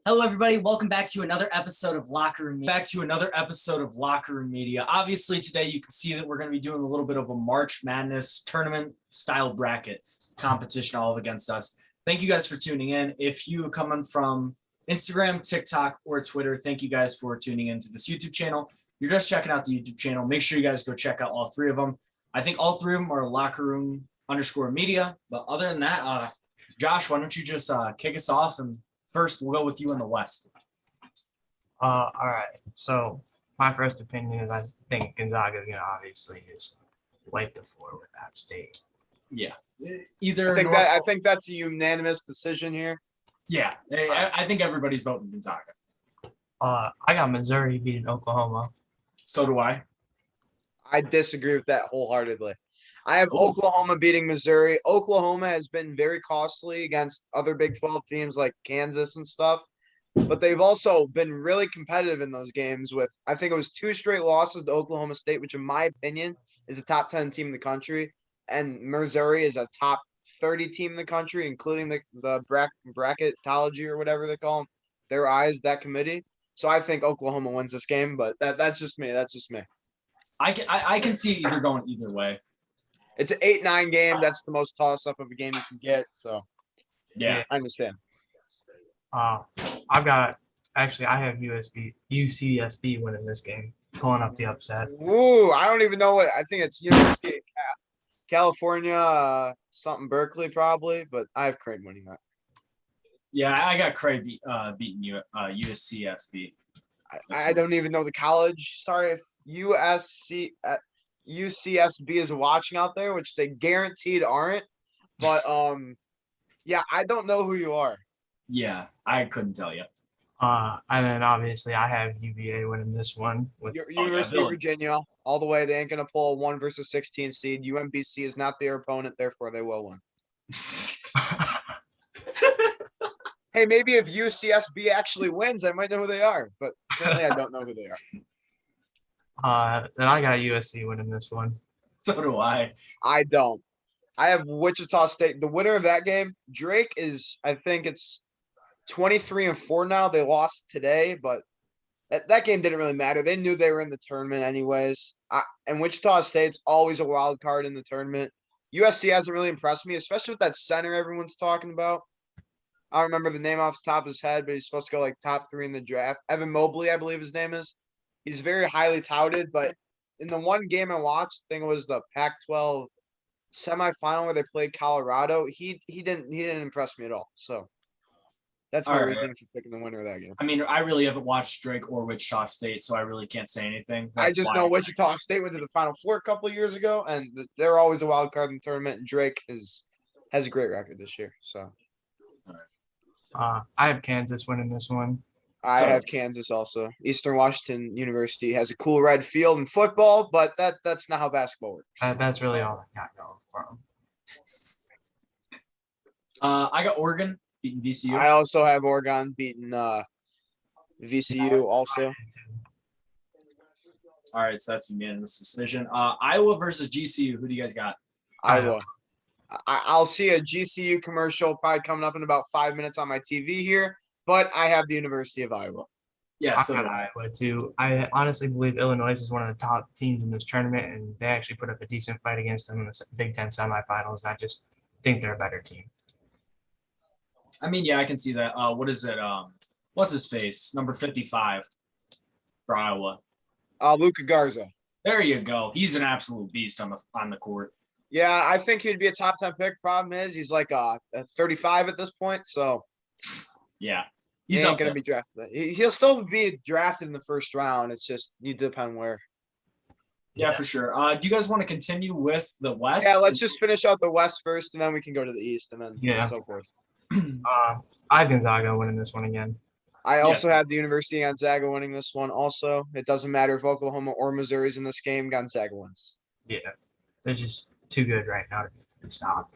Hello, everybody. Welcome back to another episode of Locker Room Media. Obviously, today you can see that we're going to be doing a little bit of a March Madness tournament style bracket competition all against us. Thank you guys for tuning in. If you are coming from Instagram, TikTok, or Twitter, thank you guys for tuning into this YouTube channel. You're just checking out the YouTube channel. Make sure you guys go check out all three of them. I think all three of them are Locker Room _media. But other than that, Josh, why don't you just kick us off, and first we'll go with you in the West. All right. So my first opinion is I think Gonzaga is going to obviously just wipe the floor with App State. Yeah. I think that's a unanimous decision here. Yeah. I think everybody's voting Gonzaga. I got Missouri beating Oklahoma. So do I. I disagree with that wholeheartedly. I have Oklahoma beating Missouri. Oklahoma has been very costly against other Big 12 teams like Kansas and stuff, but they've also been really competitive in those games with, I think it was 2 straight losses to Oklahoma State, which in my opinion is a top 10 team in the country. And Missouri is a top 30 team in the country, including the bracketology or whatever they call them, their eyes, that committee. So I think Oklahoma wins this game, but that's just me. I can see either going either way. It's an 8-9 game. That's the most toss-up of a game you can get. So, yeah, I understand. I have UCSB winning this game, pulling up the upset. Ooh, I don't even know what. I think it's University of California, something Berkeley probably, but I have Creighton winning that. Yeah, I got Craig beating USCSB. I don't even know the college. Sorry if UCSB is watching out there, which they guaranteed aren't. But yeah, I don't know who you are. Yeah, I couldn't tell you. And then obviously I have UVA winning this one with University of Virginia all the way. They ain't gonna pull a 1 versus 16 seed. UMBC is not their opponent, therefore they will win. Hey, maybe if UCSB actually wins, I might know who they are, but currently I don't know who they are. Then I got USC winning this one. So do I. I don't. I have Wichita State. The winner of that game, Drake is, I think it's 23-4 now. They lost today, but that game didn't really matter. They knew they were in the tournament anyways. And Wichita State's always a wild card in the tournament. USC hasn't really impressed me, especially with that center everyone's talking about. I don't remember the name off the top of his head, but he's supposed to go like top 3 in the draft. Evan Mobley, I believe his name is. He's very highly touted, but in the one game I watched, I think it was the Pac-12 semifinal where they played Colorado. He didn't impress me at all. So that's my reasoning for picking the winner of that game. I mean, I really haven't watched Drake or Wichita State, so I really can't say anything. I just know Wichita State went to the Final Four a couple of years ago, and they're always a wild card in the tournament. And Drake has a great record this year. So. I have Kansas winning this one. I have Kansas also. Eastern Washington University has a cool red field in football, but that's not how basketball works. That's really all I got going for them. I got Oregon beating VCU. I also have Oregon beating VCU also. All right, so that's unanimous decision. Iowa versus GCU. Who do you guys got? Iowa. I'll see a GCU commercial probably coming up in about 5 minutes on my TV here, but I have the University of Iowa. Yeah, so I got Iowa too. I honestly believe Illinois is one of the top teams in this tournament, and they actually put up a decent fight against them in the Big Ten semifinals. And I just think they're a better team. I mean, yeah, I can see that. What is it? What's his face? Number 55 for Iowa. Luka Garza. There you go. He's an absolute beast on the court. Yeah, I think he'd be a top 10 pick. Problem is, he's like a 35 at this point, so yeah, he's not going to be drafted. He'll still be drafted in the first round. It's just you depend where. Yeah, for sure. Do you guys want to continue with the West? Yeah, let's just finish out the West first, and then we can go to the East, and then so forth. I have Gonzaga winning this one again. I also have the University of Gonzaga winning this one. Also, it doesn't matter if Oklahoma or Missouri's in this game. Gonzaga wins. Yeah, they're just too good right now to stop.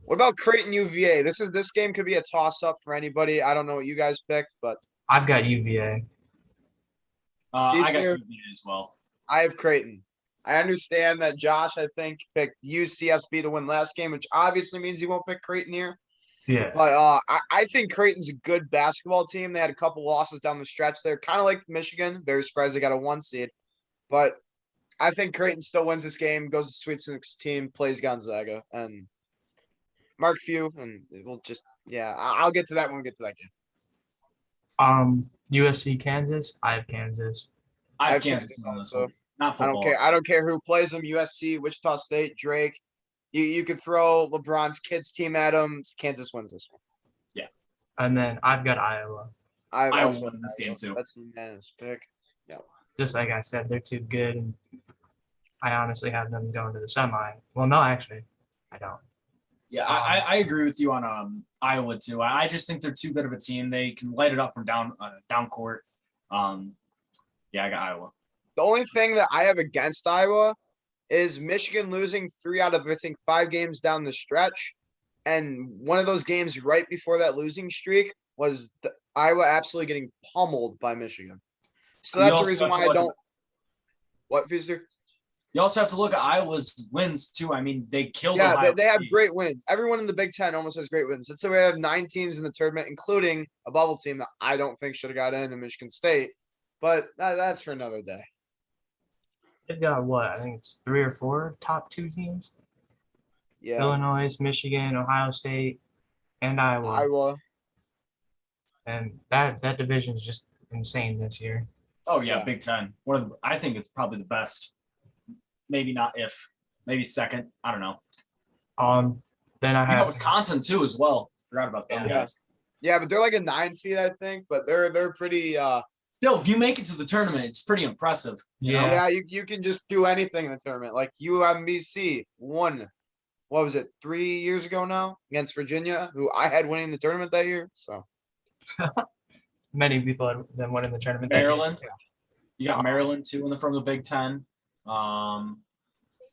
What about Creighton UVA? This game could be a toss-up for anybody. I don't know what you guys picked, but I've got UVA. I got UVA as well. I have Creighton. I understand that Josh, I think, picked UCSB to win last game, which obviously means he won't pick Creighton here. Yeah. But I think Creighton's a good basketball team. They had a couple losses down the stretch there, kind of like Michigan. Very surprised they got a 1 seed. But I think Creighton still wins this game, goes to Sweet 16, plays Gonzaga, and mark few, and we'll just I'll get to that when we get to that game. USC Kansas. I have Kansas. I I have have Kansas Kansas on this also. one. Not I football. don't care. I don't care who plays them. USC, Wichita State, Drake. You could throw LeBron's kids team at them. Kansas wins this one. And then I've got Iowa. I've I also won this game too. That's a unanimous pick. Just like I said, they're too good. And I honestly have them going to the semi. Well, no, actually, I don't. Yeah, I agree with you on Iowa too. I just think they're too good of a team. They can light it up from down court. Yeah, I got Iowa. The only thing that I have against Iowa is Michigan losing 3 out of, I think, 5 games down the stretch. And one of those games right before that losing streak was Iowa absolutely getting pummeled by Michigan. So You that's the also reason have to why I look at- don't. What, Feaster? You also have to look at Iowa's wins too. I mean, they killed. Yeah, Ohio they have State. great wins. Everyone in the Big Ten almost has great wins. That's why we have 9 teams in the tournament, including a bubble team that I don't think should have got in Michigan State. But that's for another day. They've got what? I think it's 3 or 4 top 2 teams. Yeah, Illinois, Michigan, Ohio State, and Iowa. Iowa. And that division is just insane this year. Oh yeah, Yeah. Big Ten. I think it's probably the best. Maybe not maybe second. I don't know. Then I You got have Wisconsin too as well. Forgot about them Yeah. guys. Yeah, but they're like a 9 seed, I think. But they're pretty. Still, if you make it to the tournament, it's pretty impressive. You know? Yeah. Yeah, you can just do anything in the tournament. Like UMBC won. What was it? 3 years ago now against Virginia, who I had winning the tournament that year. So many people had them winning the tournament. that year. Maryland. You got Maryland too from the Big Ten. The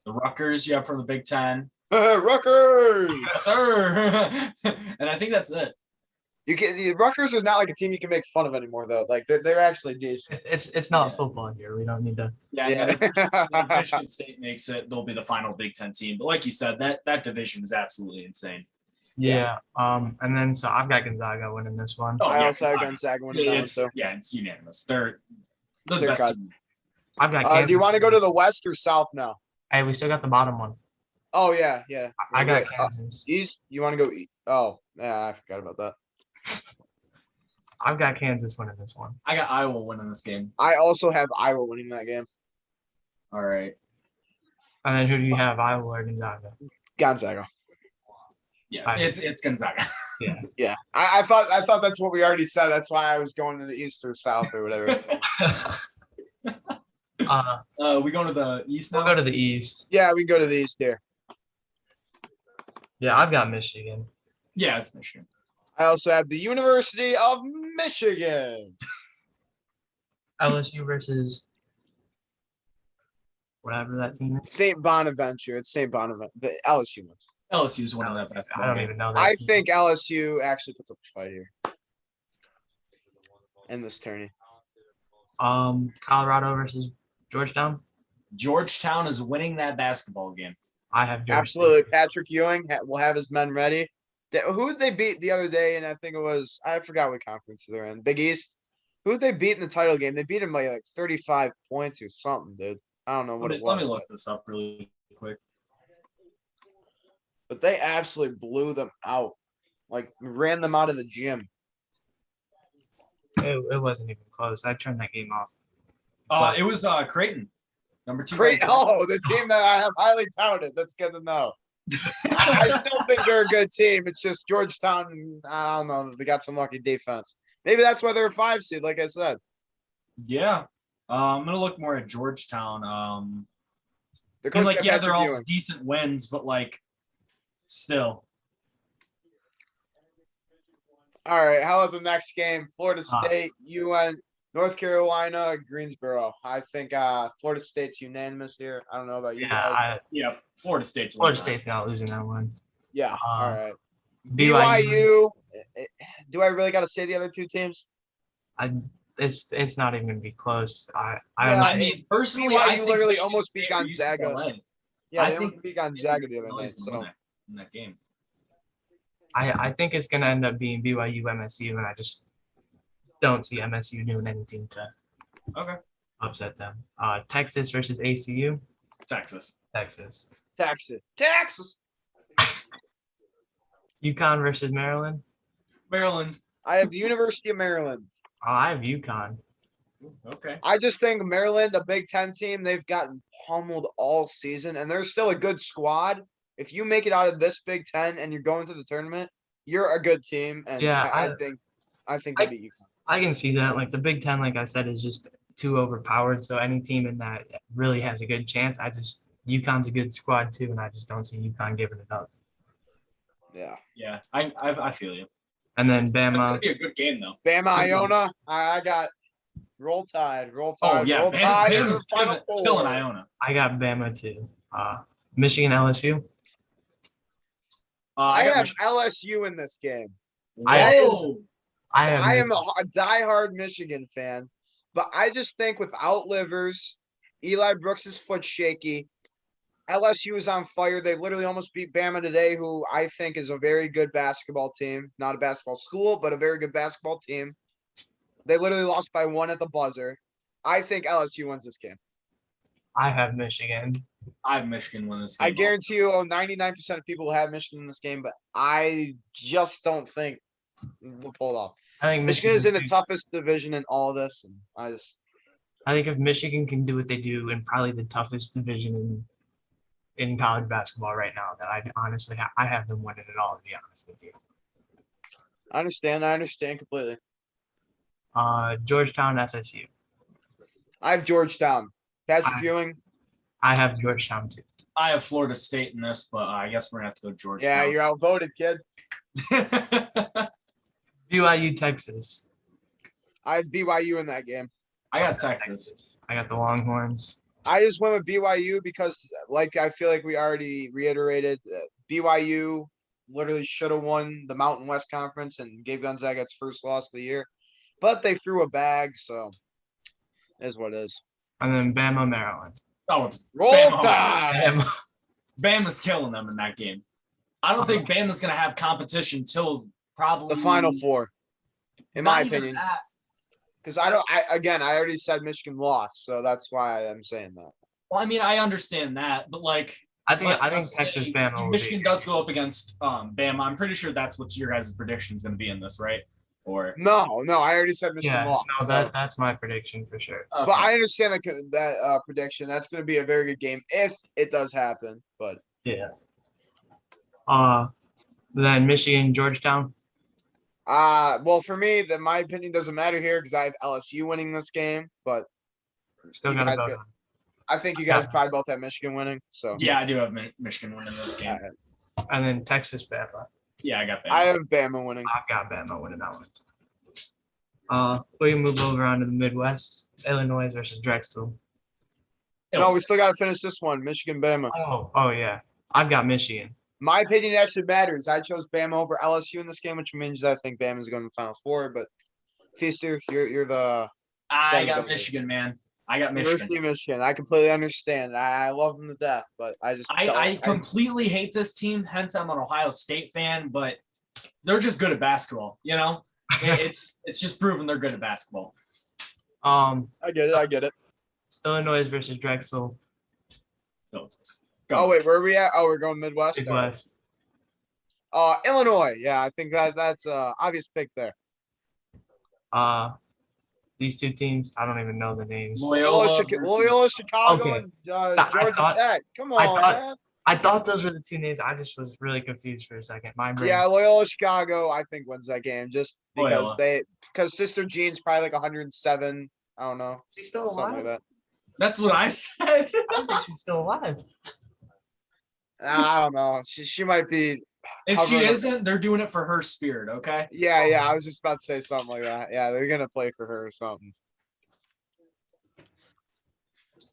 Rutgers you have from the Big Ten. Rutgers. Yes, sir. And I think that's it. The Rutgers are not like a team you can make fun of anymore, though. Like they're actually decent. It's not Yeah. football here. We don't need to. Yeah. Yeah. If Michigan State makes it, they'll be the final Big Ten team. But like you said, that division is absolutely insane. Yeah. And then so I've got Gonzaga winning this one. Oh, I yeah, also have Gonzaga. Gonzaga winning that one, It's too. it's unanimous. They're the They're best good. team. I've got. Kansas Do you want to go to winning. the West or South now? Hey, we still got the bottom one. Oh yeah, yeah. I got Wait, Kansas. East. You want to go East? Oh, yeah, I forgot about that. I've got Kansas winning this one. I got Iowa winning this game. I also have Iowa winning that game. All right. And then who do you have? Iowa or Gonzaga? Gonzaga. Yeah, it's Gonzaga. Yeah, I thought that's what we already said. That's why I was going to the East or South or whatever. We going to the East now? We'll go to the East. Yeah, we can go to the East here. Yeah, I've got Michigan. Yeah, it's Michigan. I also have the University of Michigan. LSU versus whatever that team is. St. Bonaventure. It's St. Bonaventure. The LSU ones. LSU's winning that I basketball don't game. even know that. I team. think LSU actually puts up a fight here in this tourney. Colorado versus Georgetown. Georgetown is winning that basketball game. I have Georgetown. Absolutely. Patrick Ewing will have his men ready. Who did they beat the other day? And I think it was, I forgot what conference they're in. Big East. Who did they beat in the title game? They beat him by like 35 points or something, dude. I don't know what it was. Let me look this up really quick. But they absolutely blew them out. Like ran them out of the gym. It wasn't even close. I turned that game off. It was Creighton, number 2. Great. Oh, the team that I have highly touted. That's good to know. I still think they're a good team. It's just Georgetown. I don't know. They got some lucky defense. Maybe that's why they're a 5 seed, like I said. Yeah. I'm gonna look more at Georgetown. They're I mean, coached like, by yeah, Patrick they're all Ewing. decent wins, but like, still. All right. How about the next game? Florida Ah. State, UN, North Carolina, Greensboro. I think Florida State's unanimous here. I don't know about you guys. Yeah, Florida State's Florida winning State's not losing that one. Yeah. All right. BYU. BYU. Do I really got to say the other 2 teams? It's not even gonna be close. I that. Yeah, I mean, personally, I BYU think literally Michigan almost beat State or Gonzaga. UCLA. Yeah, I they think almost beat Gonzaga the other Illinois night. is So in that game. I think it's gonna end up being BYU MSU, and I just don't see MSU doing anything to Okay. upset them. Texas versus ACU. Texas. Texas. Texas. UConn versus Maryland. Maryland. I have the University of Maryland. I have UConn. Okay. I just think Maryland, a Big Ten team, they've gotten pummeled all season, and they're still a good squad. If you make it out of this Big Ten and you're going to the tournament, you're a good team, and Yeah, I think they beat UConn. I can see that. Like the Big Ten, like I said, is just too overpowered. So any team in that really has a good chance. UConn's a good squad too, and I just don't see UConn giving it up. Yeah. Yeah. I feel you. And then That's gonna Bama. be a good game though. Bama, Iona. I got Roll Tide. Roll Oh Tide. yeah. Roll Tide. in the Bama's Final killing Four. Iona. I got Bama too. Michigan LSU. I have Michigan. LSU in this game. Whoa. I am a diehard Michigan fan, but I just think without Livers, Eli Brooks' foot shaky. LSU is on fire. They literally almost beat Bama today, who I think is a very good basketball team. Not a basketball school, but a very good basketball team. They literally lost by 1 at the buzzer. I think LSU wins this game. I have Michigan. I have Michigan win this game. I guarantee you, 99% of people will have Michigan in this game, but I just don't think we'll pull it off. I think Michigan is in the too. toughest division in all of this, and I think if Michigan can do what they do in probably the toughest division in college basketball right now, that I honestly I have them winning it all. To be honest with you. I understand completely. Georgetown SSU. I have Georgetown. Patrick Ewing. I have Georgetown too. I have Florida State in this, but I guess we're gonna have to go Georgetown. Yeah, you're outvoted, kid. BYU Texas. I have BYU in that game. I got Texas. I got the Longhorns. I just went with BYU because, like, I feel like we already reiterated, BYU literally should have won the Mountain West Conference and gave Gonzaga its first loss of the year, but they threw a bag, so it is what it is. And then Bama, Maryland. Oh, it's Roll Bama. Tide. Bama's killing them in that game. I don't think Bama's gonna have competition till probably The Final Four, in not my even opinion. that. Because I already said Michigan lost, so that's why I'm saying that. Well, I mean, I understand that, but like, I think let's Texas, say Bama. will Michigan be- does go up against Bama. I'm pretty sure that's what your guys' prediction is going to be in this, right? Or No, I already said Michigan Yeah, lost. no, so- that's my prediction for sure. okay. But I understand that prediction. That's going to be a very good game if it does happen. But Yeah. Then Michigan, Georgetown. well, for me, my opinion doesn't matter here because I have LSU winning this game. But Still You got to guys vote. get- on. I think you guys probably both have Michigan winning. So yeah, I do have Michigan winning this game. And then Texas, Bama. Yeah, I got Bama. I have Bama winning. I've got Bama winning that one. We can move over onto the Midwest. Illinois versus Drexel. No, we still got to finish this one. Michigan, Bama. Oh yeah. I've got Michigan. My opinion actually matters. I chose Bama over LSU in this game, which means I think Bama's going to the Final Four. But Feaster, you're the I Seven got Bama. Michigan, man. I got Michigan. University of Michigan. I completely understand. I love them to death, but I just I completely hate this team. Hence, I'm an Ohio State fan, but they're just good at basketball. You know, it's just proven they're good at basketball. Um, I get it. Illinois versus Drexel. Go. Oh wait, where are we at? Oh, we're going Midwest. Midwest. Illinois. Yeah, I think that's obvious pick there. These two teams, I don't even know the names. Loyola Loyola versus- Chicago, Okay. and I Georgia thought- Tech. Come I on, thought- man. I thought those were the two names. I just was really confused for a second. My brain. Yeah, Loyola Chicago, I think wins that game just because Loyola. because Sister Jean's probably like 107. I don't know, She's still something alive. like that. That's what I said. I don't think she's still alive. I don't know. She might be. If How she about- isn't, they're doing it for her spirit. Okay. Yeah. I was just about to say something like that. Yeah, they're gonna play for her or something.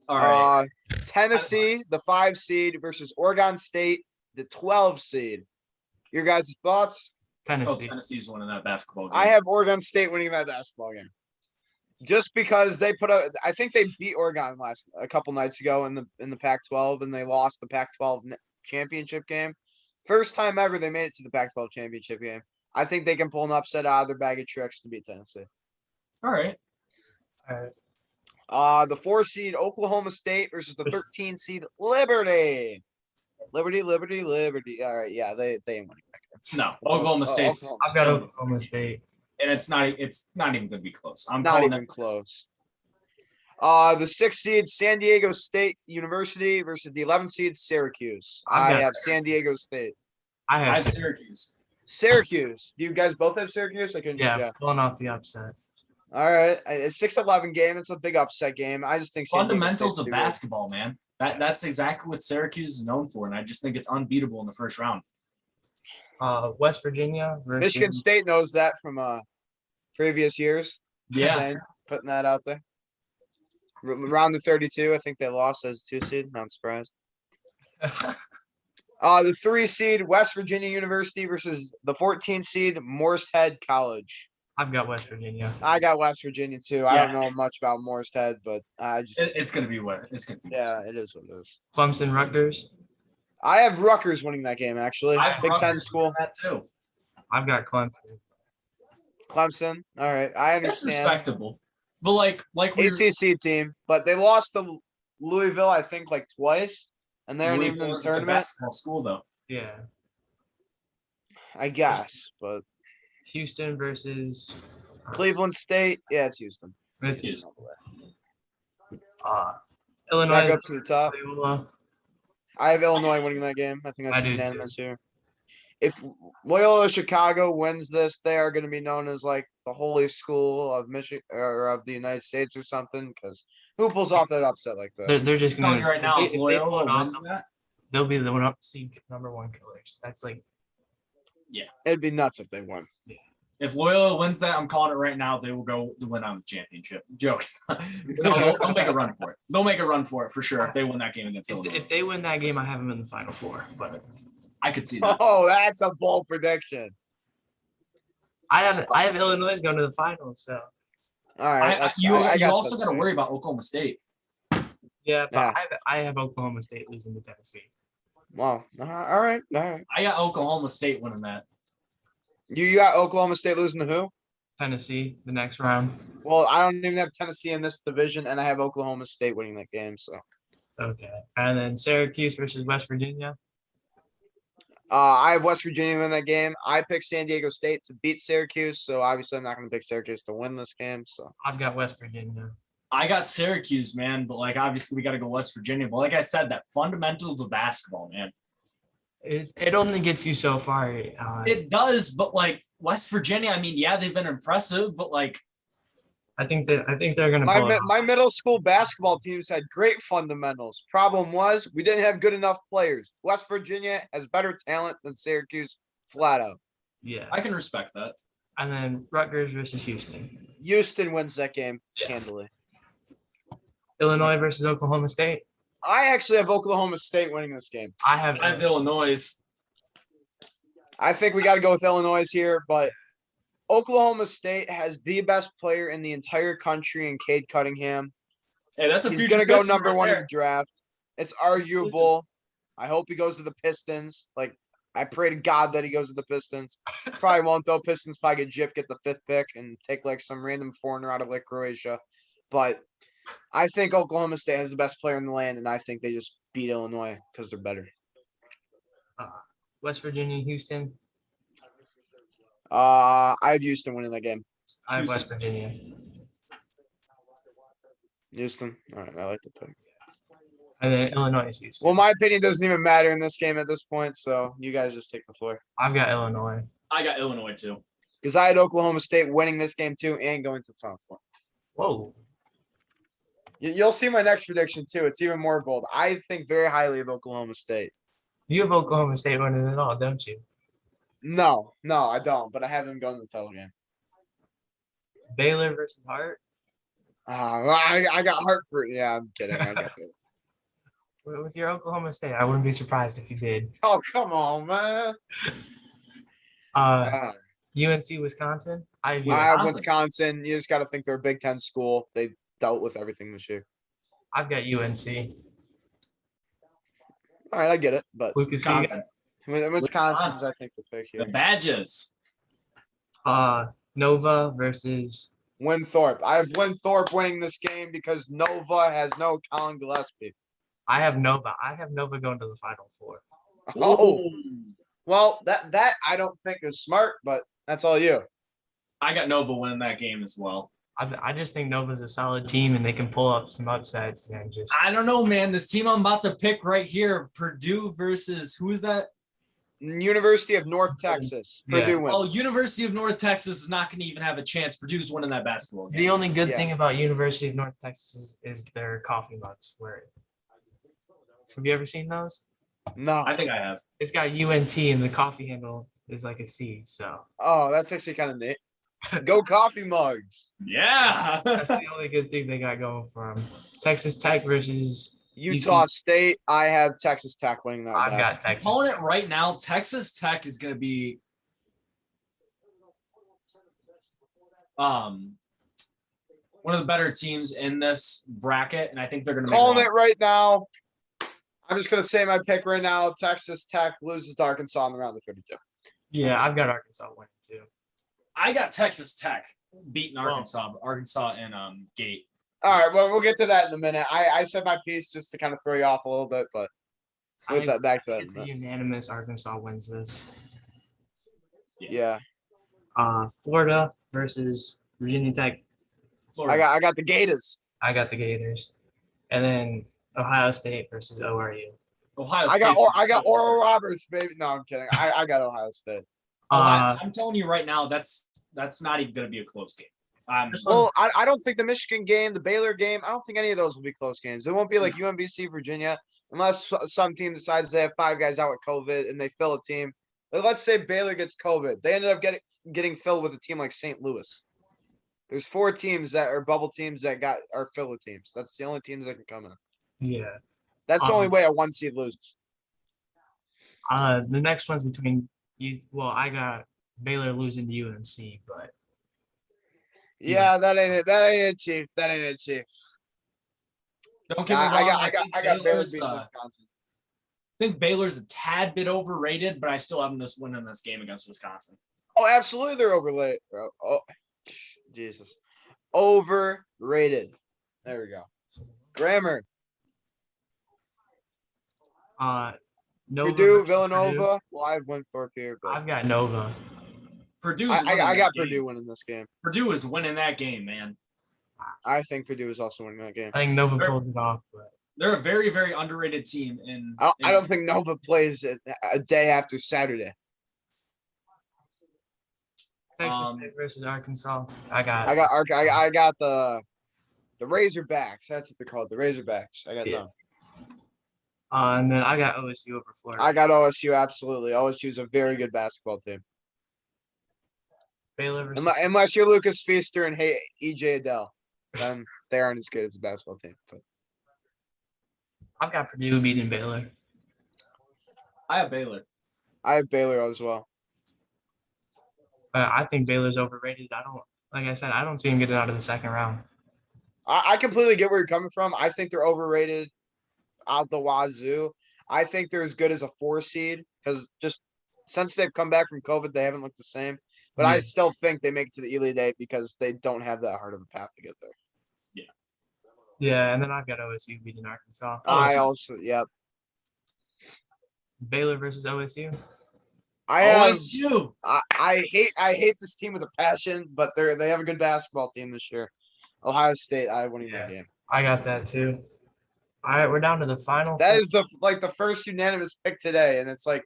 All right. Tennessee, the 5 seed versus Oregon State, the 12 seed. Your guys' thoughts? Tennessee. Tennessee's winning that basketball game. I have Oregon State winning that basketball game. Just because they I think they beat Oregon a couple nights ago in the Pac-12 and they lost the Pac-12 championship game. First time ever they made it to the Pac-12 championship game. I think they can pull an upset out of their bag of tricks to beat Tennessee. All right. All right. The 4 seed Oklahoma State versus the 13 seed Liberty. Liberty. All right, yeah, they ain't winning that game. No, Oklahoma State's. Oklahoma. I've got Oklahoma State. And it's not even gonna be close. I'm Not calling even that. close. The 6 seed San Diego State University versus the 11 seed Syracuse. I've I got have San Diego State. I I have have Syracuse. Syracuse. Do you guys both have Syracuse? I couldn't. yeah, pulling off the upset. All right. It's 6-11 game. It's a big upset game. I just think San Diego Fundamentals State's of too good. basketball, man. That's exactly what Syracuse is known for, and I just think it's unbeatable in the first round. West Virginia versus Michigan State knows that from previous years. Yeah. Saying, putting that out there. Round the 32, I think they lost as a 2 seed. Not surprised. The 3 seed West Virginia University versus the 14 seed Morsehead College. I've got West Virginia. I got West Virginia too. I Yeah. don't know much about Morsehead, but I just It's gonna be what it's gonna be. yeah, it is what it is. Clemson, Rutgers. I have Rutgers winning that game actually. I have Big Ten Rutgers school. winning that too. I've got Clemson. Clemson. All right, I That's understand. respectable. But like we ACC team, but they lost to Louisville, I think, like twice, and they aren't even in Louisville the is a tournament. basketball school though. Yeah. I guess, but Houston versus Cleveland State, yeah, it's Houston. it's Houston. Back Illinois. up to the top. Loyola. I have Illinois winning that game. I think I that's do, unanimous here. If Loyola Chicago wins this, they are going to be known as like the holy school of Michigan or of the United States or something. Because who pulls off that upset like that? They're just I'm gonna telling you right now, if they Loyola pull it off, wins that, they'll be the one up seed number 1 killers. That's like It'd be nuts if they won. if Loyola wins that, I'm calling it right now. They will go to win on the championship. Joke. No, they'll make a run for it. They'll make a run for it for sure if they win that game against Illinois. if they win that game, I have them in the Final Four. But I could see that. Oh, that's a bold prediction. I have Illinois going to the finals. So All right, You guess also that's got to fair. worry about Oklahoma State. yeah, but Yeah. I have Oklahoma State losing to Tennessee. Wow. All right. I got Oklahoma State winning that. You got Oklahoma State losing to who? Tennessee the next round. Well, I don't even have Tennessee in this division, and I have Oklahoma State winning that game. So Okay, and then Syracuse versus West Virginia. I have West Virginia in that game. I picked San Diego State to beat Syracuse, so obviously I'm not going to pick Syracuse to win this game. So I've got West Virginia. I got Syracuse, man, but like obviously we got to go West Virginia. But like I said, that fundamentals of basketball, man. It only gets you so far. It does, but like West Virginia, I mean, yeah, they've been impressive, but like I think they're going to pull it off. my middle school basketball teams had great fundamentals. Problem was we didn't have good enough players. West Virginia has better talent than Syracuse, flat out. Yeah, I can respect that. and then Rutgers versus Houston. Houston wins that game Yeah. handily. Illinois versus Oklahoma State. I actually have Oklahoma State winning this game. I have I have Illinois. I think we got to go with Illinois here, but Oklahoma State has the best player in the entire country in Cade Cunningham. Hey, that's a He's future going to go Piston number right 1 in there. the draft. It's arguable. I hope he goes to the Pistons. Like, I pray to God that he goes to the Pistons. Probably won't, though. Pistons probably get the 5th pick and take, like, some random foreigner out of, like, Croatia. But I think Oklahoma State has the best player in the land, and I think they just beat Illinois because they're better. West Virginia, Houston. I have Houston winning that game. I have Houston. West Virginia. Houston. All right, I like the pick. And then Illinois, Houston. Well, my opinion doesn't even matter in this game at this point, so you guys just take the floor. I've got Illinois. I got Illinois too. Because I had Oklahoma State winning this game too and going to the Final Four. Whoa. You'll see my next prediction too. It's even more bold. I think very highly of Oklahoma State. You have Oklahoma State winning it all, don't you? No, I don't. But I have them going to the title game. Baylor versus Hart. I got Hartford. Yeah, I'm kidding. I got it. With your Oklahoma State, I wouldn't be surprised if you did. Oh, come on, man. UNC, Wisconsin. I have I have Wisconsin. Wisconsin. You just got to think they're a Big Ten school. They dealt with everything this year. I've got UNC. All right, I get it. But Lucas, who you got? Wisconsin. Wisconsin's, I think, the pick The here. Badgers. Nova versus. Winthorpe. I have Winthorpe winning this game because Nova has no Colin Gillespie. I have Nova. I have Nova going to the Final Four. Oh, Ooh. well, that I don't think is smart, but that's all you. I got Nova winning that game as well. I just think Nova's a solid team and they can pull up some upsets and just. I don't know, man. This team I'm about to pick right here, Purdue versus who is that? University of North Texas. Yeah. Purdue wins. Oh, University of North Texas is not going to even have a chance. Purdue's winning that basketball game. The only good Yeah. thing about University of North Texas is their coffee mugs. Have you ever seen those? No. I think I have. It's got UNT and the coffee handle is like a C. So Oh, that's actually kind of neat. Go coffee mugs. Yeah. that's the only good thing they got going for them. Texas Tech versus. Utah State. I have Texas Tech winning that. I've got Texas. Calling it right now, Texas Tech is going to be one of the better teams in this bracket, and I think they're going to Calling it right now. I'm just gonna say my pick right now. Texas Tech loses to Arkansas in the round of 32. Yeah, I've got Arkansas winning too. I got Texas Tech beating Arkansas, Arkansas and Gate. All right, well, we'll get to that in a minute. I said my piece just to kind of throw you off a little bit, but we'll get that back to that. In a It's a minute. unanimous. Arkansas wins this. Yeah, Florida versus Virginia Tech. Florida. I got the Gators. I got the Gators, and then Ohio State versus ORU. Ohio I State. got Oral Roberts, baby. No, I'm kidding. I got Ohio State. I'm telling you right now, that's not even going to be a close game. Well, I don't think the Michigan game, the Baylor game, I don't think any of those will be close games. It won't be like UMBC, Virginia, unless some team decides they have 5 guys out with COVID and they fill a team. But let's say Baylor gets COVID. They ended up getting filled with a team like St. Louis. There's 4 teams that are bubble teams that are filled with teams. That's the only teams that can come in. Yeah. That's the only way a 1 seed loses. The next one's between you. Well, I got Baylor losing to UNC, but Yeah, that ain't it. That ain't it, Chief. That ain't it, Chief. Don't get me wrong. I got Baylor Baylor's, beating Wisconsin. I think Baylor's a tad bit overrated, but I still have them this winning this game against Wisconsin. Oh, absolutely, they're overrated, bro. Oh, Jesus, overrated. There we go. Grammar. Nova Purdue, versus Villanova. Purdue. Well, I have Winthorpe here, but I've got Nova. Purdue's I winning got that game. Purdue winning this game. Purdue is winning that game, man. I think Purdue is also winning that game. I think Nova Sure. pulls it off, but They're a very, very underrated team. I don't think Nova plays a day after Saturday. Texas Tech versus Arkansas. I got I got the Razorbacks. That's what they're called, the Razorbacks. I got Yeah. them. And then I got OSU over Florida. I got OSU. Absolutely, OSU is a very good basketball team. Baylor versus Unless you're Lucas Feaster and hey EJ Adele, then they aren't as good as a basketball team. But I've got Purdue beating Baylor. I have Baylor. I have Baylor as well. I think Baylor's overrated. Like I said, I don't see him getting out of the second round. I completely get where you're coming from. I think they're overrated out the wazoo. I think they're as good as a 4 seed because just since they've come back from COVID, they haven't looked the same. But I Yeah. still think they make it to the Elite Eight because they don't have that hard of a path to get there. Yeah, and then I've got OSU beating Arkansas. I also, yep. Baylor versus OSU. I have. OSU. I hate this team with a passion, but they have a good basketball team this year. Ohio State, I winning that game. I got that too. All right, we're down to the final. That is the first unanimous pick today, and it's like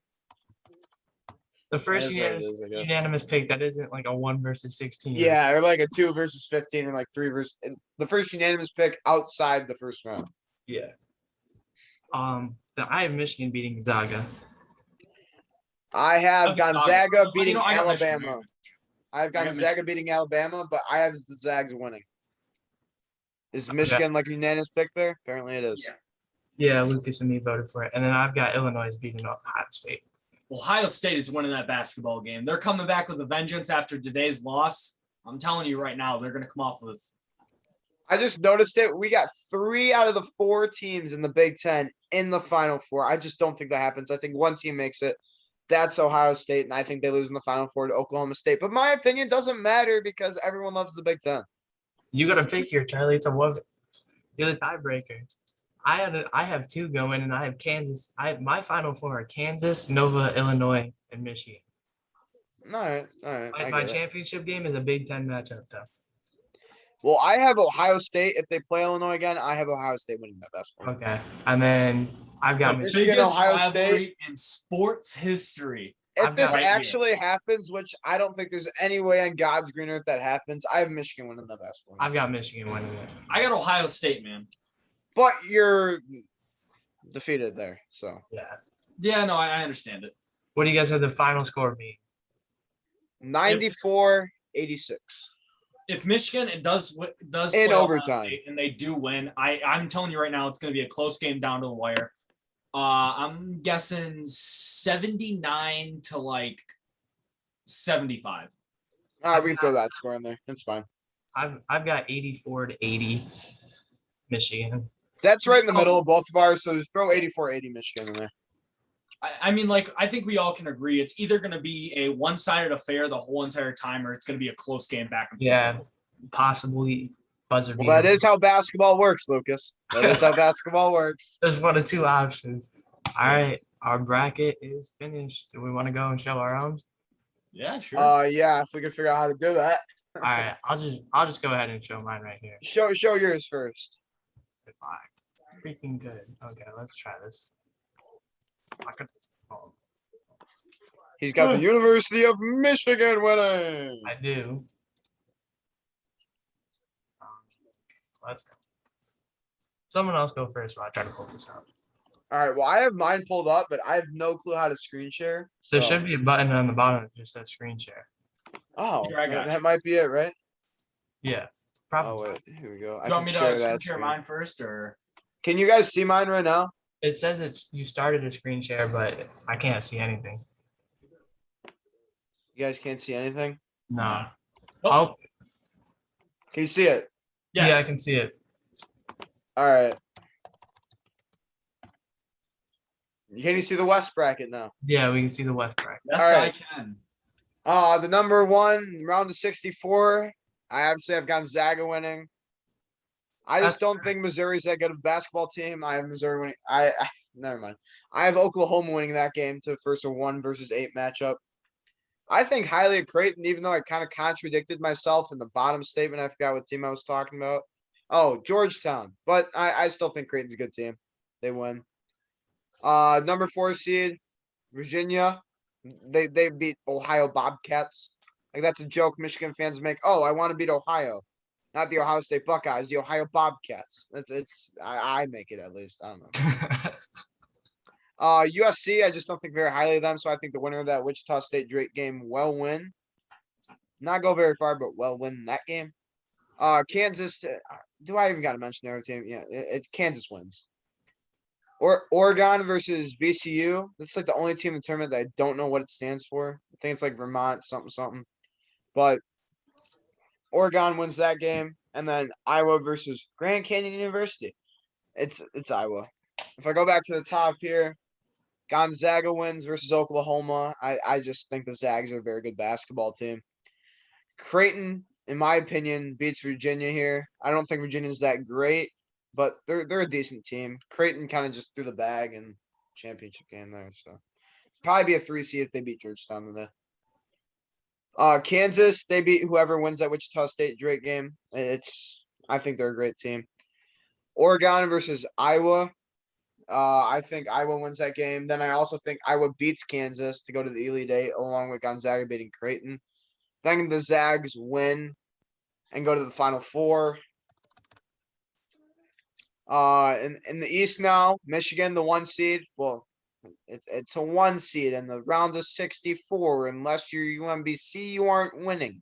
the first that is what it is, I guess. unanimous pick that isn't like a 1 versus 16. yeah, or like a 2 versus 15 and like 3 versus the first unanimous pick outside the first round. Yeah. I have Michigan beating Gonzaga. I have Gonzaga You beating know, I got Michigan. Alabama. I have I got Gonzaga Michigan. beating Alabama, but I have the Zags winning. Is Michigan like a unanimous pick there? Apparently it is. Yeah. Yeah, Lucas and me voted for it. And then I've got Illinois beating Ohio State. Ohio State is winning that basketball game. They're coming back with a vengeance after today's loss. I'm telling you right now, they're going to come off with. I just noticed it. We got 3 out of the 4 teams in the Big Ten in the Final Four. I just don't think that happens. I think 1 team makes it. That's Ohio State, and I think they lose in the Final Four to Oklahoma State. But my opinion doesn't matter because everyone loves the Big Ten. You got to pick here, Charlie. You're the tiebreaker. I have two going, and I have Kansas. My Final Four are Kansas, Nova, Illinois, and Michigan. All right, all right. I My get it. championship game is a Big Ten matchup, though. Well, I have Ohio State. If they play Illinois again, I have Ohio State winning that basketball. Okay, and then I've got The Michigan. Michigan, biggest Ohio rivalry in sports history. If I've got this right here. actually happens, which I don't think there's any way on God's green earth that happens, I have Michigan winning that basketball. I've got Michigan winning it. I got Ohio State, man. But you're defeated there, so Yeah. Yeah, no, I understand it. What do you guys have the final score being? 94-86. If Michigan does In play Ohio overtime. State and they do win, I'm telling you right now, it's going to be a close game down to the wire. I'm guessing 79 to like 75. We can throw that score in there. That's fine. I've got 84-80 Michigan. That's right in the middle of both of ours, so just throw 84-80 Michigan in there. I mean, like, I think we all can agree it's either going to be a one-sided affair the whole entire time, or it's going to be a close game back and forth. Yeah, possibly buzzer Well, that beater. is how basketball works, Lucas. That is how basketball works. There's one of two options. All right, our bracket is finished. Do we want to go and show our own? Yeah, sure. Yeah, if we can figure out how to do that. All right, I'll just go ahead and show mine right here. Show yours first. Freaking good. Okay, let's try this. He's got the University of Michigan winning. I do. Let's go. Someone else go first while I try to pull this out. All right. Well, I have mine pulled up, but I have no clue how to screen share. There so- should be a button on the bottom that just says screen share. Oh, Here, I got that you. might be it, right? Yeah, Oh probably. wait, here we go. Do you want me to that screen share screen. mine first, or? Can you guys see mine right now? It says you started a screen share, but I can't see anything. You guys can't see anything. No. Oh, Oh, Can you see it? yes. yeah, I can see it. All right. Can you see the West bracket now? Yeah, we can see the West bracket. Yes, All right. I can. The number one round of 64. I obviously have Gonzaga winning. I just don't think Missouri's that good of a basketball team. I have Missouri winning. Never mind. I have Oklahoma winning that game to first a 1 versus 8 matchup. I think highly of Creighton, even though I kind of contradicted myself in the bottom statement. I forgot what team I was talking about. Oh, Georgetown. But I still think Creighton's a good team. They win. Number 4 seed, Virginia. They beat Ohio Bobcats. Like, that's a joke Michigan fans make. Oh, I want to beat Ohio. Not the Ohio State Buckeyes, the Ohio Bobcats. I make it at least. I don't know. USC, I just don't think very highly of them, so I think the winner of that Wichita State Drake game will win. Not go very far, but will win that game. Kansas, do I even got to mention the other team? Yeah, Kansas wins. Or Oregon versus VCU. That's like the only team in the tournament that I don't know what it stands for. I think it's like Vermont something. But Oregon wins that game, and then Iowa versus Grand Canyon University. It's Iowa. If I go back to the top here, Gonzaga wins versus Oklahoma. I just think the Zags are a very good basketball team. Creighton, in my opinion, beats Virginia here. I don't think Virginia's that great, but they're a decent team. Creighton kind of just threw the bag in championship game there, so probably be a 3 seed if they beat Georgetown today. Kansas, they beat whoever wins that Wichita State Drake game. I think they're a great team. Oregon versus Iowa. I think Iowa wins that game. Then I also think Iowa beats Kansas to go to the Elite Eight, along with Gonzaga beating Creighton. Then the Zags win and go to the Final Four. In the East now, Michigan, the 1 seed. Well, it's a 1 seed in the round of 64. Unless you're UMBC, you aren't winning.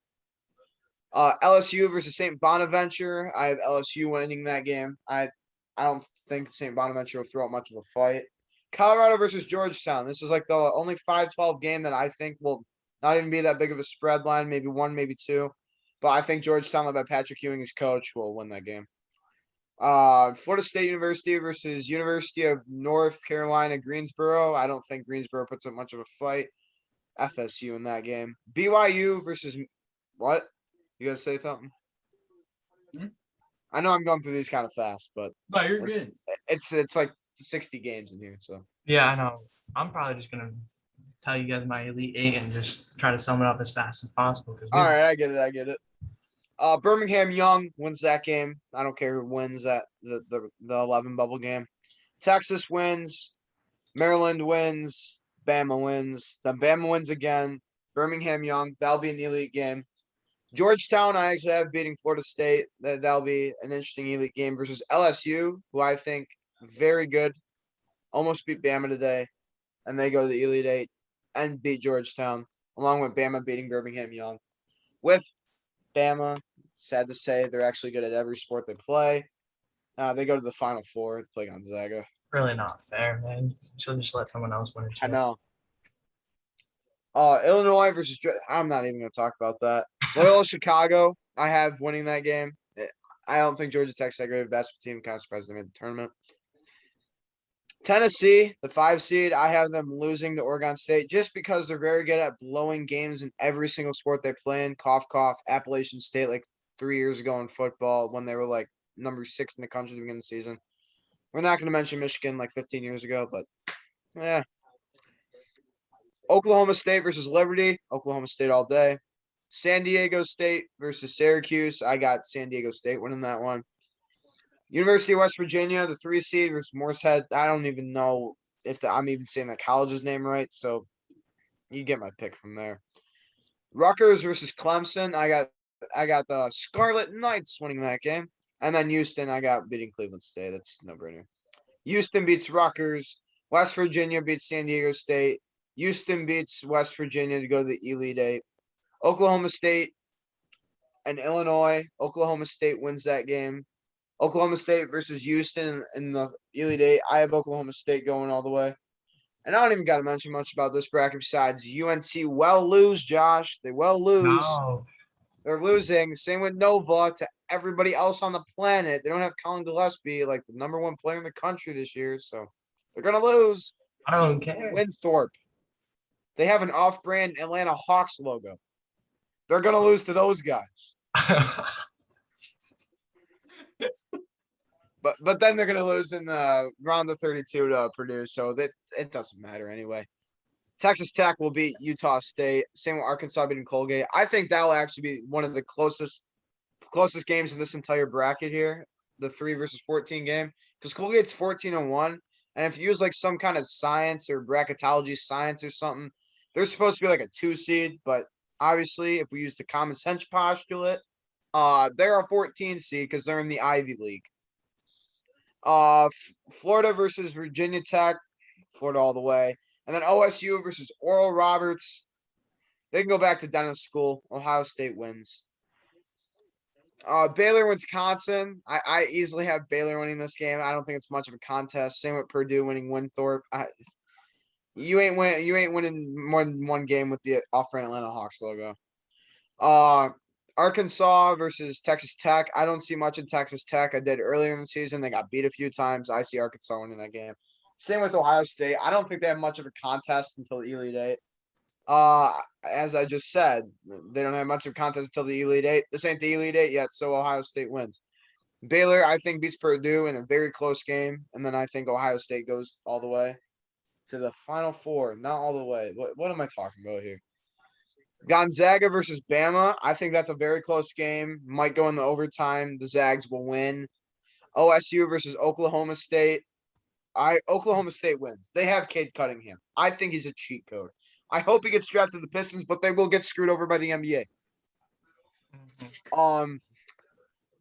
LSU versus St. Bonaventure. I have LSU winning that game. I don't think St. Bonaventure will throw out much of a fight. Colorado versus Georgetown. This is like the only 5-12 game that I think will not even be that big of a spread line. Maybe 1, maybe 2. But I think Georgetown, led by Patrick Ewing, his coach, will win that game. Florida State University versus University of North Carolina, Greensboro. I don't think Greensboro puts up much of a fight. FSU in that game. BYU versus what? You guys say something? Hmm? I know I'm going through these kind of fast, but No, you're good. it's like 60 games in here, so. Yeah, I know. I'm probably just gonna tell you guys my Elite Eight and just try to sum it up as fast as possible. All right, I get it. Birmingham Young wins that game. I don't care who wins that the 11 bubble game. Texas wins. Maryland wins. Bama wins. Then Bama wins again. Birmingham Young. That'll be an elite game. Georgetown, I actually have beating Florida State. That'll be an interesting elite game versus LSU, who I think very good. Almost beat Bama today, and they go to the Elite Eight and beat Georgetown, along with Bama beating Birmingham Young. With Bama, sad to say, they're actually good at every sport they play. They go to the Final Four to play Gonzaga. Really not fair, man. Should just let someone else win it. I know. Illinois versus I'm not even going to talk about that. Loyola Chicago, I have winning that game. I don't think Georgia Tech's that great of a basketball team. Kind of surprised they made the tournament. Tennessee, the 5 seed, I have them losing to Oregon State just because they're very good at blowing games in every single sport they play in. Cough, cough. Appalachian State like 3 years ago in football when they were like number 6 in the country at the beginning of the season. We're not going to mention Michigan like 15 years ago, but yeah. Oklahoma State versus Liberty. Oklahoma State all day. San Diego State versus Syracuse. I got San Diego State winning that one. University of West Virginia, the 3 seed versus Moorehead. I don't even know if I'm even saying that college's name right, so you get my pick from there. Rutgers versus Clemson. I got the Scarlet Knights winning that game. And then Houston, I got beating Cleveland State. That's no brainer. Houston beats Rutgers. West Virginia beats San Diego State. Houston beats West Virginia to go to the Elite Eight. Oklahoma State and Illinois. Oklahoma State wins that game. Oklahoma State versus Houston in the Elite Eight. I have Oklahoma State going all the way. And I don't even got to mention much about this bracket besides UNC well lose, Josh. They well lose. No. They're losing. Same with Nova to everybody else on the planet. They don't have Colin Gillespie, like the #1 player in the country this year. So they're going to lose. I don't care. Winthorpe. They have an off-brand Atlanta Hawks logo. They're going to lose to those guys. But then they're going to lose in the round of 32 to Purdue, so that it doesn't matter anyway. Texas Tech will beat Utah State. Same with Arkansas beating Colgate. I think that will actually be one of the closest games in this entire bracket here, the 3 versus 14 game, because Colgate's 14-1, and if you use like some kind of science or bracketology science or something, they're supposed to be like a 2 seed, but obviously if we use the common sense postulate, they're a 14 seed because they're in the Ivy League. Florida versus Virginia Tech, Florida all the way. And then OSU versus Oral Roberts. They can go back to Dennis School. Ohio State wins. Baylor, Wisconsin. I easily have Baylor winning this game. I don't think it's much of a contest. Same with Purdue winning Winthorpe. You ain't winning more than one game with the off-brand Atlanta Hawks logo. Arkansas versus Texas Tech. I don't see much in Texas Tech. I did earlier in the season. They got beat a few times. I see Arkansas winning that game. Same with Ohio State. I don't think they have much of a contest until the Elite Eight. As I just said, they don't have much of a contest until the Elite Eight. This ain't the Elite Eight yet, so Ohio State wins. Baylor, I think, beats Purdue in a very close game, and then I think Ohio State goes all the way to the Final Four. Not all the way. What am I talking about here? Gonzaga versus Bama. I think that's a very close game. Might go in the overtime. The Zags will win. OSU versus Oklahoma State. Oklahoma State wins. They have Cade Cunningham. I think he's a cheat code. I hope he gets drafted to the Pistons, but they will get screwed over by the NBA.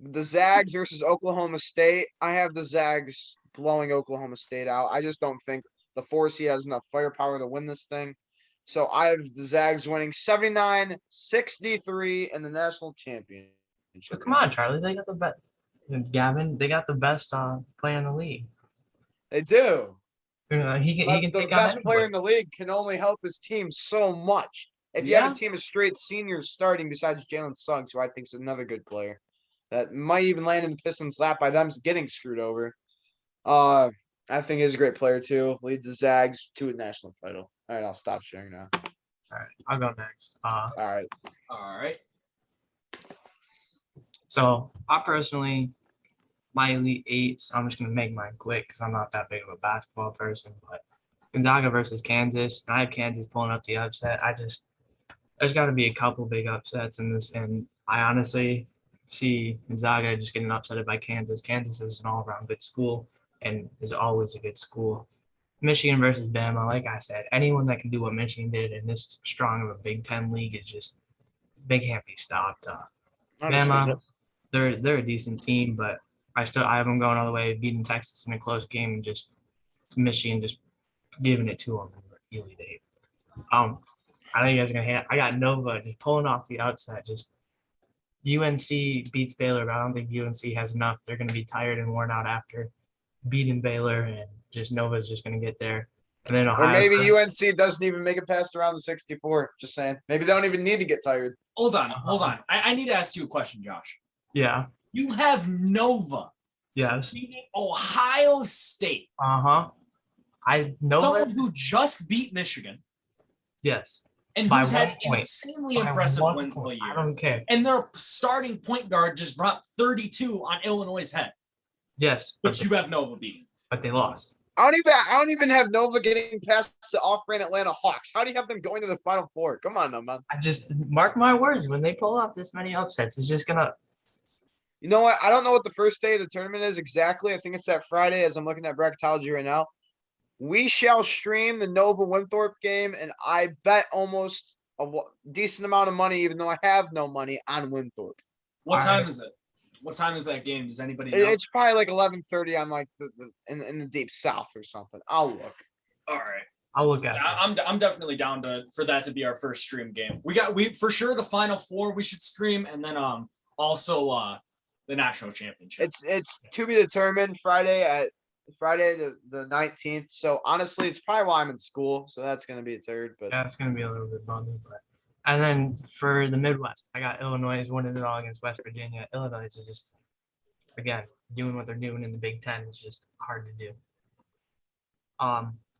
The Zags versus Oklahoma State. I have the Zags blowing Oklahoma State out. I just don't think the 4 seed has enough firepower to win this thing. So I have the Zags winning 79-63 in the national championship. But come on, Charlie. They got the best. Gavin, they got the best player in the league. They do. He can The take best out player anybody. in the league can only help his team so much. If you have a team of straight seniors starting besides Jalen Suggs, who I think is another good player. that might even land in the Pistons' lap by them getting screwed over. I think he's a great player too. Leads the Zags to a national title. All right, I'll stop sharing now. All right, I'll go next. All right. All right. So I personally, my Elite Eights, I'm just gonna make mine quick because I'm not that big of a basketball person. But Gonzaga versus Kansas, and I have Kansas pulling up the upset. There's got to be a couple big upsets in this, and I honestly see Gonzaga just getting upsetted by Kansas. Kansas is an all-around good school and is always a good school. Michigan versus Bama, like I said, anyone that can do what Michigan did in this strong of a Big Ten league is just they can't be stopped. Understood. Bama, they're a decent team, but I have them going all the way, beating Texas in a close game, and just Michigan just giving it to them in the Elite Eight. I know you guys are gonna hate. I got Nova just pulling off the upset. Just UNC beats Baylor, but I don't think UNC has enough. They're gonna be tired and worn out after beating Baylor, and just Nova's just gonna get there. And then Or Ohio maybe State. UNC doesn't even make it past around the 64. Just saying. Maybe they don't even need to get tired. Hold on. I need to ask you a question, Josh. Yeah. You have Nova Yes. beating Ohio State, I know. someone who just beat Michigan Yes. and By who's had 1 point. insanely By impressive 1 wins all point. I year. don't care. And their starting point guard just dropped 32 on Illinois' head, Yes. but you have Nova beating. But they lost. I don't even have Nova getting past the off-brand Atlanta Hawks. How do you have them going to the Final Four? Come on, now, man. I just mark my words. When they pull off this many upsets, it's just gonna. You know what? I don't know what the first day of the tournament is exactly. I think it's that Friday as I'm looking at bracketology right now. We shall stream the Nova Winthorpe game, and I bet almost a decent amount of money, even though I have no money, on Winthorpe. What All time right. is it? What time is that game? Does anybody know? It's probably like 11:30 on like in the deep south or something. I'll look. All right. I'll look at it. I'm definitely down for that to be our first stream game. We for sure the Final Four we should stream, and then also the national championship. It's to be determined Friday the 19th. So honestly, it's probably why I'm in school. So that's gonna be a third. But Yeah, it's gonna be a little bit bumpy, but. And then for the Midwest, I got Illinois winning it all against West Virginia. Illinois is just, again, doing what they're doing in the Big Ten. It's just hard to do.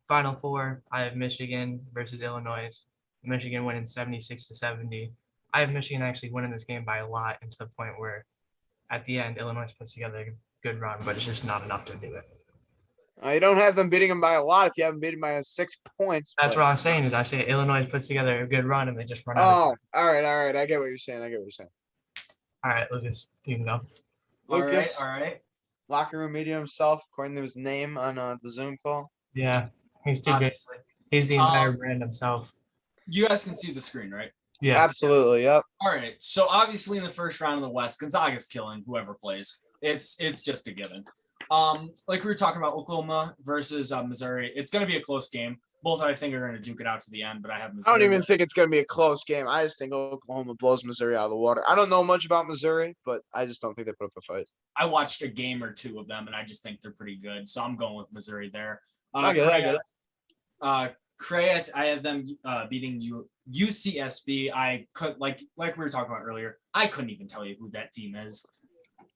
Final Four, I have Michigan versus Illinois. Michigan winning 76-70. I have Michigan actually winning this game by a lot, and to the point where at the end, Illinois puts together a good run, but it's just not enough to do it. you don't have them beating them by a lot if you haven't beaten by 6 points. That's but- what I'm saying is I say Illinois puts together a good run, and they just run out. Oh, all right. I get what you're saying. All right, Lucas, you can go. Lucas. All right. Locker room media himself, according to his name on the Zoom call. Yeah, he's too good. Obviously. He's the entire brand himself. You guys can see the screen, right? Yeah. Absolutely. Yep. All right. So obviously in the first round of the West, Gonzaga's killing whoever plays. It's just a given. Like we were talking about Oklahoma versus Missouri. It's going to be a close game. Both I think are going to duke it out to the end, but I have Missouri. I don't even think it's going to be a close game. I just think Oklahoma blows Missouri out of the water. I don't know much about Missouri, but I just don't think they put up a fight. I watched a game or two of them, and I just think they're pretty good. So I'm going with Missouri there. I get it. Cray, I have them beating UCSB. I could like we were talking about earlier. I couldn't even tell you who that team is.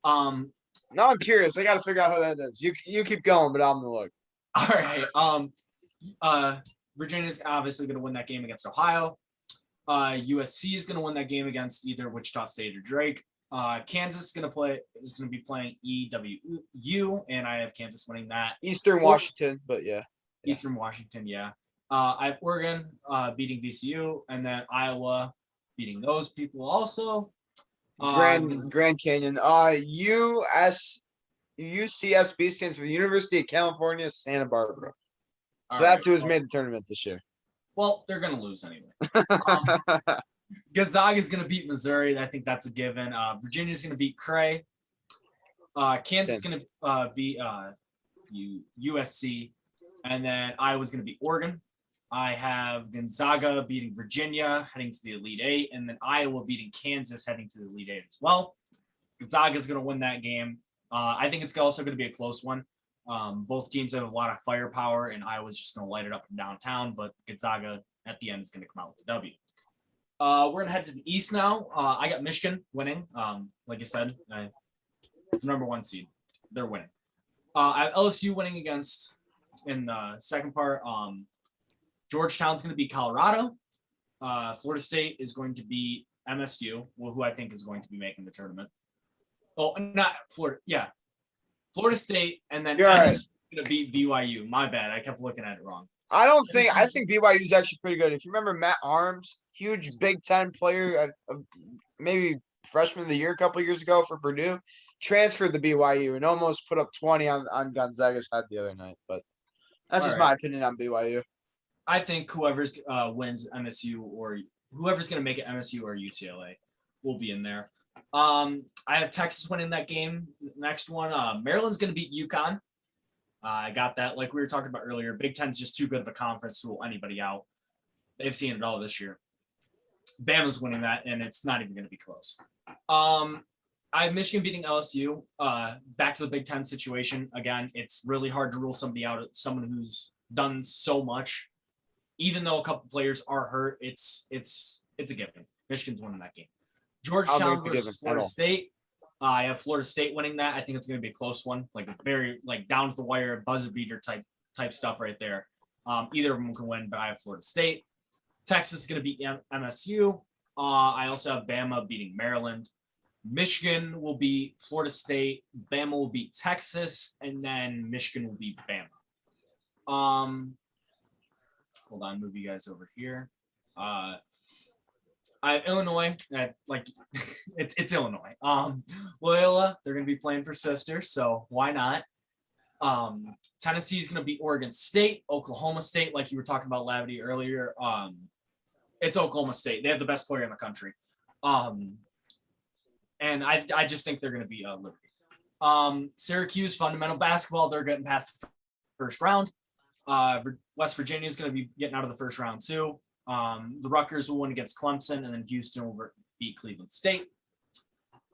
Now I'm curious. I got to figure out who that is. You keep going, but I'm gonna look. All right. Virginia's obviously going to win that game against Ohio. USC is going to win that game against either Wichita State or Drake. Kansas is going to be playing EWU, and I have Kansas winning that. Eastern Washington, but yeah. Eastern Washington, yeah. I have Oregon beating VCU, and then Iowa beating those people also. Grand Canyon. UCSB stands for University of California, Santa Barbara. So that's who's made the tournament this year. Well, they're going to lose anyway. Gonzaga is going to beat Missouri. I think that's a given. Virginia is going to beat Cray. Kansas is going to beat USC. And then Iowa's going to beat Oregon. I have Gonzaga beating Virginia, heading to the Elite Eight. And then Iowa beating Kansas, heading to the Elite Eight as well. Gonzaga is going to win that game. I think it's also going to be a close one. Both teams have a lot of firepower, and Iowa's just going to light it up from downtown, but Gonzaga at the end is going to come out with the W. We're going to head to the East now. I got Michigan winning. Like I said, the number 1 seed. They're winning. I have LSU winning against in the second part. Georgetown's going to beat Colorado. Florida State is going to beat MSU, who I think is going to be making the tournament. Oh, not Florida. Yeah, Florida State, and then You're right. MSU is going to beat BYU. My bad. I kept looking at it wrong. I think BYU is actually pretty good. If you remember Matt Arms, huge Big Ten player, maybe freshman of the year a couple years ago for Purdue, transferred to BYU and almost put up 20 on Gonzaga's head the other night. But that's just my opinion on BYU. I think whoever's wins MSU or whoever's going to make it MSU or UCLA will be in there. I have Texas winning that game. Next one, Maryland's going to beat UConn. I got that. Like we were talking about earlier, Big Ten's just too good of a conference to rule anybody out. They've seen it all this year. Bama's winning that, and it's not even going to be close. I have Michigan beating LSU. Back to the Big Ten situation. Again, it's really hard to rule somebody out, someone who's done so much. Even though a couple players are hurt, it's a given. Michigan's winning that game. Georgetown versus Florida State. I have Florida State winning that. I think it's going to be a close one, like a very down to the wire buzzer beater type stuff right there. Either of them can win, but I have Florida State. Texas is going to beat MSU. I also have Bama beating Maryland. Michigan will beat Florida State. Bama will beat Texas, and then Michigan will beat Bama. Hold on, move you guys over here. I have Illinois. It's Illinois. Loyola, they're going to be playing for sisters, so why not? Tennessee's going to beat Oregon State. Oklahoma State, like you were talking about Lavity earlier. It's Oklahoma State. They have the best player in the country. And I just think they're going to be Liberty. Syracuse, fundamental basketball, they're getting past the first round. West Virginia is going to be getting out of the first round too. The Rutgers will win against Clemson, and then Houston will beat Cleveland State.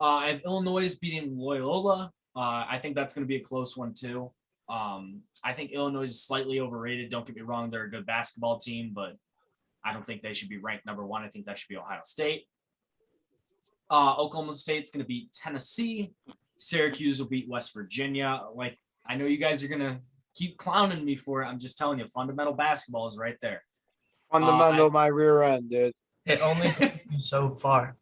I have Illinois beating Loyola. I think that's going to be a close one too. I think Illinois is slightly overrated. Don't get me wrong; they're a good basketball team, but I don't think they should be ranked number 1. I think that should be Ohio State. Oklahoma State's going to beat Tennessee. Syracuse will beat West Virginia. Like, I know you guys are going to keep clowning me for it. I'm just telling you, fundamental basketball is right there. Fundamental, my rear end, dude. It only takes you so far.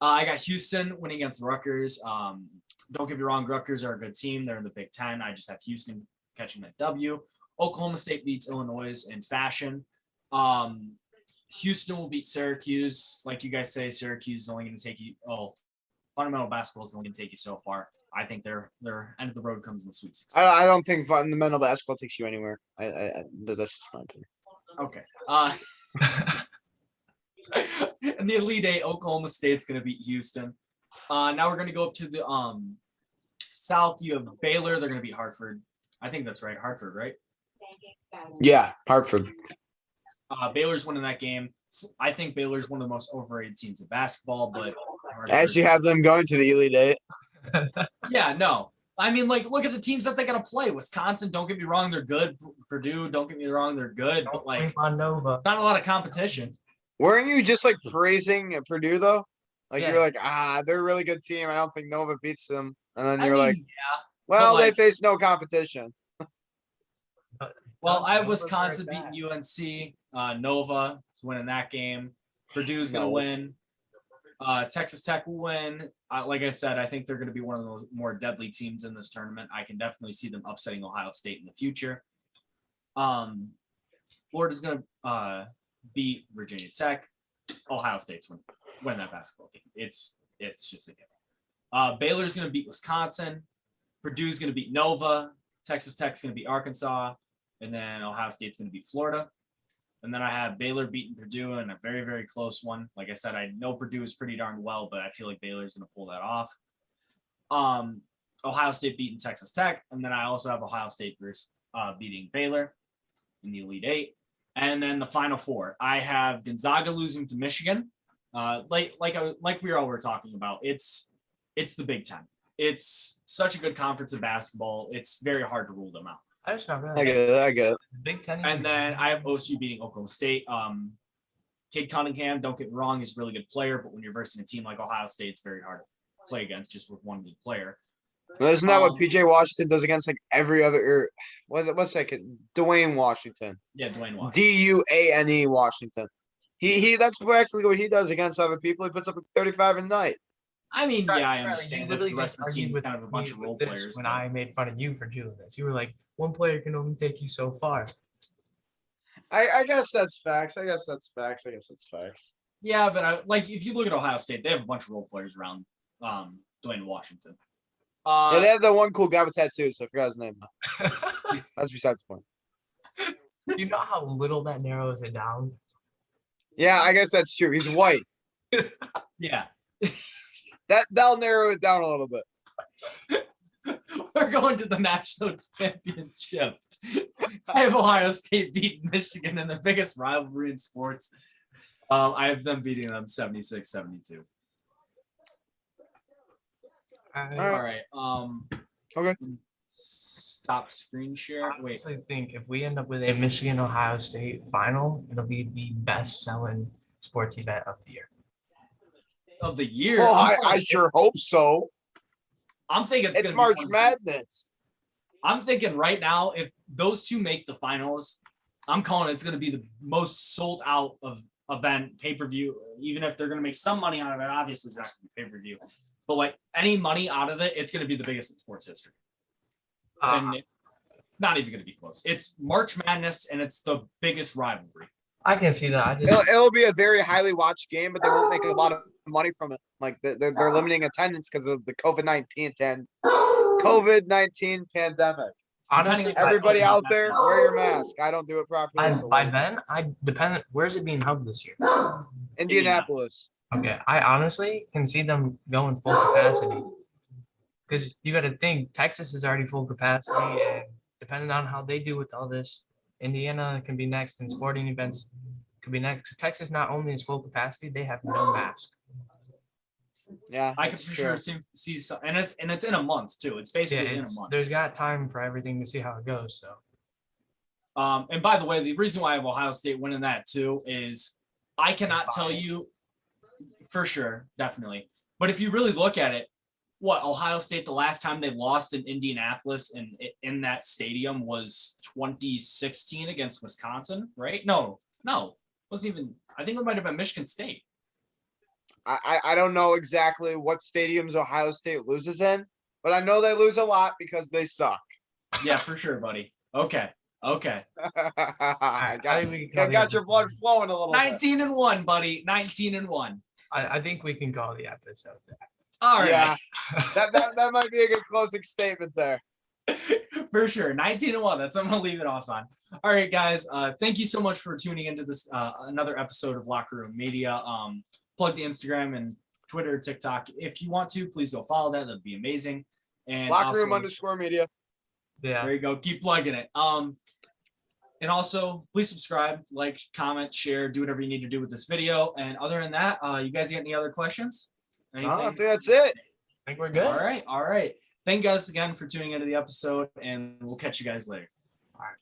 I got Houston winning against Rutgers. Don't get me wrong, Rutgers are a good team. They're in the Big Ten. I just have Houston catching that W. Oklahoma State beats Illinois in fashion. Houston will beat Syracuse. Like you guys say, Syracuse is only going to take you. Fundamental basketball is only going to take you so far. I think their end of the road comes in the Sweet 16. I don't think fundamental basketball takes you anywhere. That's just my opinion. Okay. In the Elite Eight, Oklahoma State's going to beat Houston. Now we're going to go up to the South. You have Baylor. They're going to beat Hartford. I think that's right. Hartford, right? Yeah, Hartford. Baylor's winning that game. I think Baylor's one of the most overrated teams in basketball, but as you have them going to the Elite Eight. Yeah, no. I mean, look at the teams that they're going to play. Wisconsin, don't get me wrong, they're good. Purdue, don't get me wrong, they're good. But, on Nova. Not a lot of competition. Weren't you just, praising Purdue, though? Yeah. You're like, they're a really good team. I don't think Nova beats them. And then you're yeah. Well, they face no competition. Well, I have Wisconsin beating UNC. Nova is winning that game. Purdue's going to win. Texas Tech will win. Like I said, I think they're going to be one of the more deadly teams in this tournament. I can definitely see them upsetting Ohio State in the future. Florida's going to beat Virginia Tech. Ohio State's win that basketball game. It's just a given. Baylor's going to beat Wisconsin. Purdue's going to beat Nova. Texas Tech's going to beat Arkansas. And then Ohio State's going to beat Florida. And then I have Baylor beating Purdue in a very, very close one. Like I said, I know Purdue is pretty darn well, but I feel like Baylor's going to pull that off. Ohio State beating Texas Tech. And then I also have Ohio State versus beating Baylor in the Elite Eight. And then the Final Four, I have Gonzaga losing to Michigan. Like we all were talking about, it's the Big Ten. It's such a good conference of basketball. It's very hard to rule them out. I just not really. I get it. Big Ten. And then I have OSU beating Oklahoma State. Cade Cunningham, don't get me wrong, is a really good player, but when you're versing a team like Ohio State, it's very hard play against, just with one good player. Well, isn't that what Um, PJ Washington does against like every other? What's that kid? Dwayne Washington. Yeah, Dwayne Washington. Duane Washington. He that's practically what he does against other people. He puts up 35 a night. I mean, yeah, I Charlie, understand you that. literally The rest just of the argued team's with kind of a me bunch of with role this players. when but- I made fun of you for doing this. You were like, one player can only take you so far. I guess that's facts. I guess that's facts. Yeah, but like if you look at Ohio State, they have a bunch of role players around Dwayne Washington. Yeah, they have the one cool guy with tattoos. I forgot his name. That's besides the point. You know how little that narrows it down? Yeah, I guess that's true. He's white. yeah. That'll narrow it down a little bit. We're going to the national championship. I have Ohio State beating Michigan in the biggest rivalry in sports. I have them beating them 76-72. All right. Okay. Stop screen share. I Wait. honestly think if we end up with a Michigan Ohio State final, it'll be the best selling sports event of the year. Of the year. Well, I'm I sure hope so. I'm thinking It's gonna be March one of the- Madness. I'm thinking right now, if those two make the finals, I'm calling it's going to be the most sold out of event pay-per-view. Even if they're going to make some money out of it, obviously it's not going to be pay-per-view. But like any money out of it, it's going to be the biggest in sports history. And it's not even going to be close. It's March Madness, and it's the biggest rivalry. I can see that. I just It'll be a very highly watched game, but they won't make a lot of money from it. Like they're limiting attendance because of the COVID-19 pandemic. honestly, Everybody by- out there, wear your mask. I don't do it properly. but by wear then, I depend. Where's it being held this year? it. Indianapolis. Okay, I honestly can see them going full capacity. Because you got to think Texas is already full capacity, and depending on how they do with all this, Indiana can be next, and sporting events could be next. Texas not only is full capacity, they have no mask. Yeah, I can that's for true. sure see some, and it's in a month too. It's basically in a month. There's got time for everything to see how it goes. So And by the way, the reason why I have Ohio State winning that too is I cannot tell you for sure, definitely. But if you really look at it, what Ohio State, the last time they lost in Indianapolis and in that stadium was 2016 against Wisconsin, right? No, wasn't even. I think it might have been Michigan State. I don't know exactly what stadiums Ohio State loses in, but I know they lose a lot because they suck. Yeah, for sure, buddy. Okay. I I think we can call the got your blood flowing a little bit. 19-1, buddy. 19-1. I think we can call the episode there. All right. Yeah, that might be a good closing statement there. For sure. 19-1. That's what I'm gonna leave it off on. All right, guys. Thank you so much for tuning into this another episode of Locker Room Media. Plug the Instagram and Twitter, TikTok. If you want to, please go follow that. That'd be amazing. And Locker room also, _media. Yeah. there you go. Keep plugging it. And also please subscribe, like, comment, share, do whatever you need to do with this video. And other than that, you guys got any other questions? No, I think that's it. I think we're good. All right. Thank you guys again for tuning into the episode, and we'll catch you guys later. All right.